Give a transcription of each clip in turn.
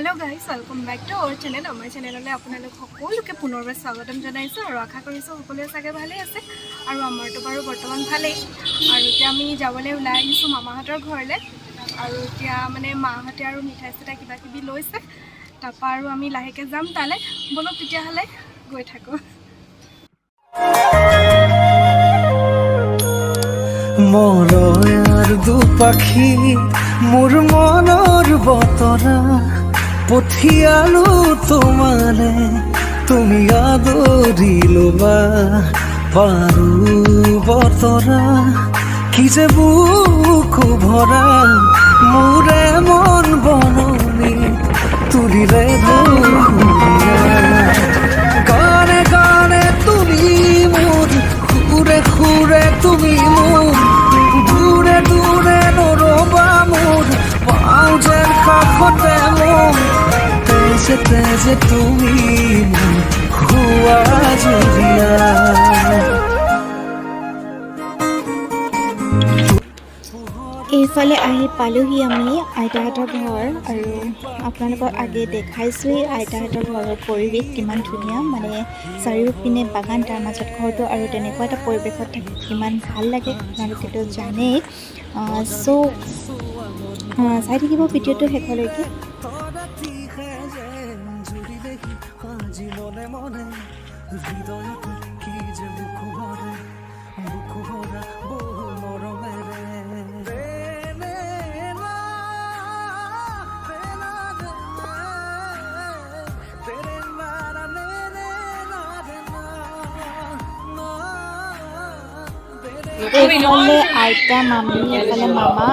Hello guys, welcome back to our channel. Our channel le আপোনালোক সকলোকে পুনৰবাৰ স্বাগতম জনাইছো আৰু আশা কৰিছো সকলোৱে চাগে ভালে আছে আৰু আমাৰটো বাৰু বৰ্তমান ভালেই আৰু এতিয়া আমি যাবলৈ ওলাই আহিছো মামাহঁতৰ ঘৰলে আৰু এতিয়া মানে মাহঁতে আৰু মিঠাই চিঠাই কিবা কিবি লৈছে তাৰপা আৰু আমি লাহেকে যাম তালে বলক তেতিয়া হলে গৈ থাকো মৰয়াৰ দুপাখি মোৰ মনৰ বতৰা পঠিয়ালো তোমাৰে তুমি আদৰি ল'বা পাৰো বতৰা কি যে বুকু ভৰা মোৰে মন বননি তুলিলে গানে গানে তুমি মোৰ সুৰে সুৰে তুমি মোৰ দূৰে দূৰে নৰবা মোৰ পাওঁ যেন কাষতে মোৰ তেজে তেজে তুমি মোৰ হোৱা জৰিয়া এইফালে আহি পালোহি আমি আইতাহঁতৰ ঘৰ আৰু আপোনালোকক আগে দেখাইছোৱেই আইতাহঁতৰ ঘৰৰ পৰিৱেশ কিমান ধুনীয়া মানে চাৰিওপিনে বাগান তাৰ মাজত ঘৰটো আৰু তেনেকুৱা এটা পৰিৱেশত থাকি কিমান ভাল লাগে আপোনালোকেতো জানেই চাই থাকিব ভিডিঅ'টো শেষলৈকে এইফালে আইতা মামী এইফালে মামা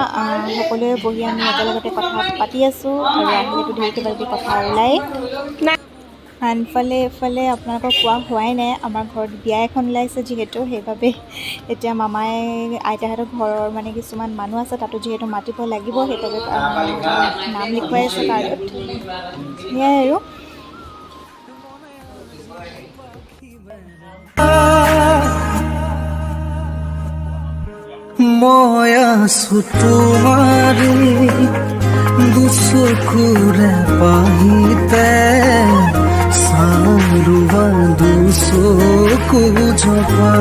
সকলোৱে বহি আমি একেলগতে কথা পাতি আছোঁ আৰু আহিলেতো ধেৰ কিবা কিবি কথা ওলাই আনফালে এইফালে আপোনালোকক কোৱা হোৱাই নাই আমাৰ ঘৰত বিয়া এখন ওলাইছে যিহেতু সেইবাবে এতিয়া মামাই আইতাহঁতৰ ঘৰৰ মানে কিছুমান মানুহ আছে তাতো যিহেতু মাতিব লাগিব সেইবাবে নাম লিখুৱাই আছে কাৰ্ডত সেয়াই আৰু মই আছো তোমাৰে দুচকুৰে পাহিতে চাৰুৱা দুচকু জপা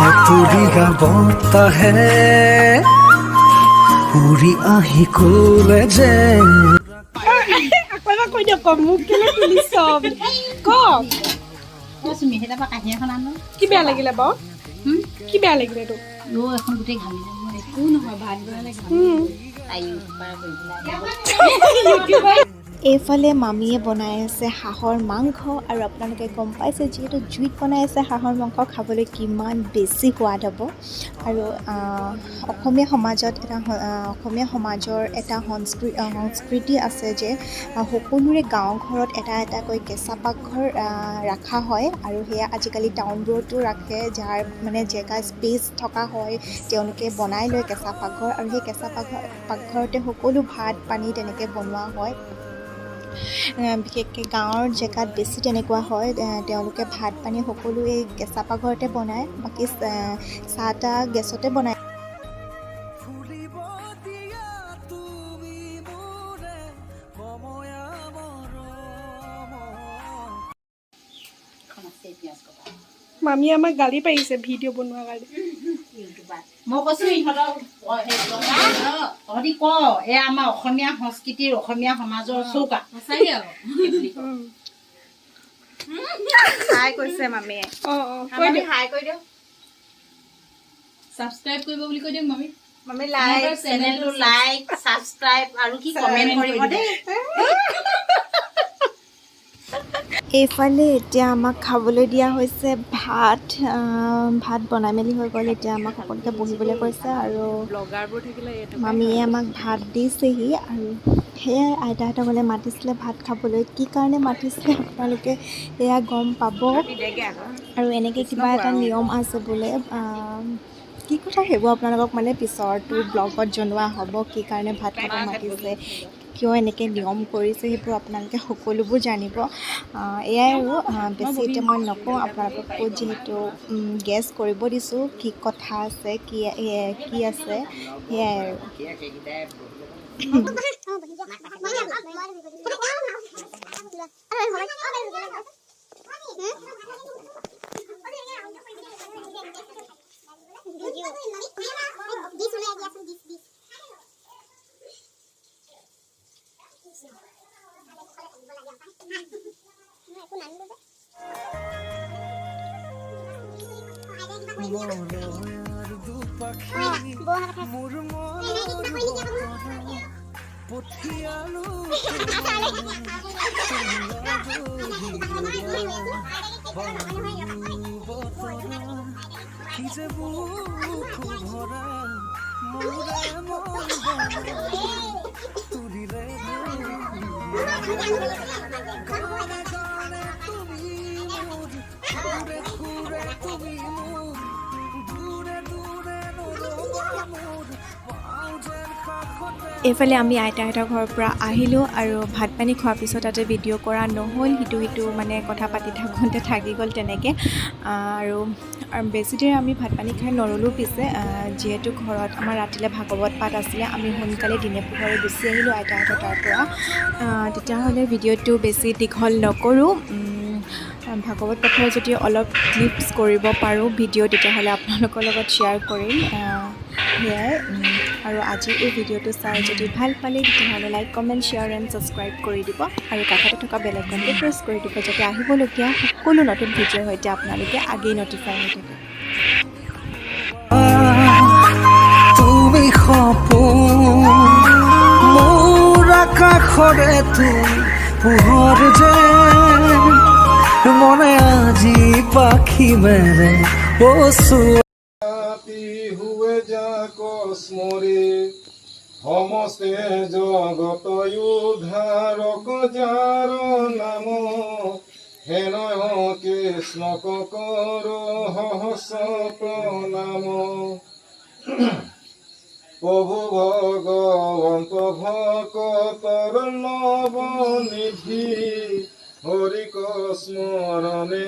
আঁতৰিয়া বতাহে উৰি আহি কলে যে কৈ দিয়ক মোক কেলে তুলিছ কওক কি বেয়া লাগিলে বাৰু কি বেয়া লাগিলে তোক এখন গোটেই ঘামি যাব একো নহয় ভাত বনালে এইফালে মামীয়ে বনাই আছে হাঁহৰ মাংস আৰু আপোনালোকে গম পাইছে যিহেতু জুইত বনাই আছে হাঁহৰ মাংস খাবলৈ কিমান বেছি সোৱাদ হ'ব আৰু অসমীয়া সমাজৰ এটা সংস্কৃতি আছে যে সকলোৰে গাঁও ঘৰত এটা এটাকৈ কেঁচা পাকঘৰ ৰখা হয় আৰু সেয়া আজিকালি টাউনবোৰতো ৰাখে যাৰ মানে জেগা স্পেচ থকা হয় তেওঁলোকে বনাই লয় কেঁচা পাকঘৰ আৰু সেই কেঁচা পাকঘৰতে সকলো ভাত পানী তেনেকৈ বনোৱা হয় বিশেষকৈ গাঁৱৰ জেগাত বেছি তেনেকুৱা হয় তেওঁলোকে ভাত পানী সকলো এই কেঁচা পাকঘৰতে বনায় বাকী চাহ তাহ গেছতে বনায় মামীয়ে আমাক গালি পাৰিছে ভিডিঅ' বনোৱাৰ কাৰণে মই কৈছো ইহঁতক ক এয়া আমাৰ অসমীয়া সংস্কৃতিৰ অসমীয়া সমাজৰ চৌকা হাই কৈছে মামীয়ে হাই কৈ দিয়ক ছাবস্ক্ৰাইব কৰিব বুলি কৈ দিয়ক মামী মামী লাইক চেনেলটো লাইক ছাবস্ক্ৰাইব আৰু কি কমেণ্ট কৰিব দেই এইফালে এতিয়া আমাক খাবলৈ দিয়া হৈছে ভাত বনাই মেলি হৈ গ'ল এতিয়া আমাক সকলোকে বহিবলৈ কৈছে আৰু মামীয়ে আমাক ভাত দিছেহি আৰু সেয়াই আইতাহঁতৰ ঘৰলৈ মাতিছিলে ভাত খাবলৈ কি কাৰণে মাতিছিলে আপোনালোকে এয়া গম পাব আৰু এনেকৈ কিবা এটা নিয়ম আছে বোলে কি কথা সেইবোৰ আপোনালোকক মানে পিছৰটো ব্লগত জনোৱা হ'ব কি কাৰণে ভাত খাব মাতিছে কিয় এনেকৈ নিয়ম কৰিছে সেইবোৰ আপোনালোকে সকলোবোৰ জানিব এয়াই আৰু বেছি এতিয়া মই নকওঁ আপোনালোকক ক'ত যিহেতু গেছ কৰিব দিছোঁ কি কথা আছে কি আছে সেয়াই আৰু মলয়াৰ দুপাখি মোৰ পঠিয়ালো কি যে বুক ভৰা মোৰে মন তুলিলে তুমি মোৰ ঘূৰে ঘূৰে তুমি মোৰ দূৰে দূৰে নৰবা মোৰ পাওঁ যেন কাষতে। এইফালে আমি আইতাহঁতৰ ঘৰৰ পৰা আহিলোঁ আৰু ভাত পানী খোৱাৰ পিছত তাতে ভিডিঅ' কৰা নহ'ল, সিটো মানে কথা পাতি থাকোঁতে থাকি গ'ল তেনেকৈ। আৰু বেছি দেৰি আমি ভাত পানী খাই নৰলোঁ, পিছে যিহেতু ঘৰত আমাৰ ৰাতিলৈ ভাগৱত পাঠ আছিলে, আমি সোনকালে দিনে পোহৰে গুচি আহিলোঁ আইতাহঁতৰ তাৰ পৰা। তেতিয়াহ'লে ভিডিঅ'টো বেছি দীঘল নকৰোঁ। ভাগৱত পাঠৰ যদি অলপ ক্লিপছ কৰিব পাৰোঁ ভিডিঅ' তেতিয়াহ'লে আপোনালোকৰ লগত শ্বেয়াৰ কৰিম। সেয়াই। আৰু আজি এই ভিডিঅ'টো চাই যদি ভাল পালে তেতিয়াহ'লে like comment share and subscribe কৰি দিব আৰু কাষতে থকা বেল আইকনটো প্ৰেছ কৰি দিব, যাতে আহিবলগীয়া সকলো নতুন ভিডিঅ'ৰ সৈতে আপোনালোকে আগেই নটিফাই হৈ থাকে। তুমি সপোন মোৰ আকাশৰে তুমি পোহৰ যে মনে আজি পাখি মেৰে রাতি হুয়ে যা কসমরে সমস্তে জগত উদ্ধারক যার নাম হেনয় কৃষ্ণ কর হস প্রণাম প্রভু ভগবন্ত ভকতর নবনিধি হরিক স্মরণে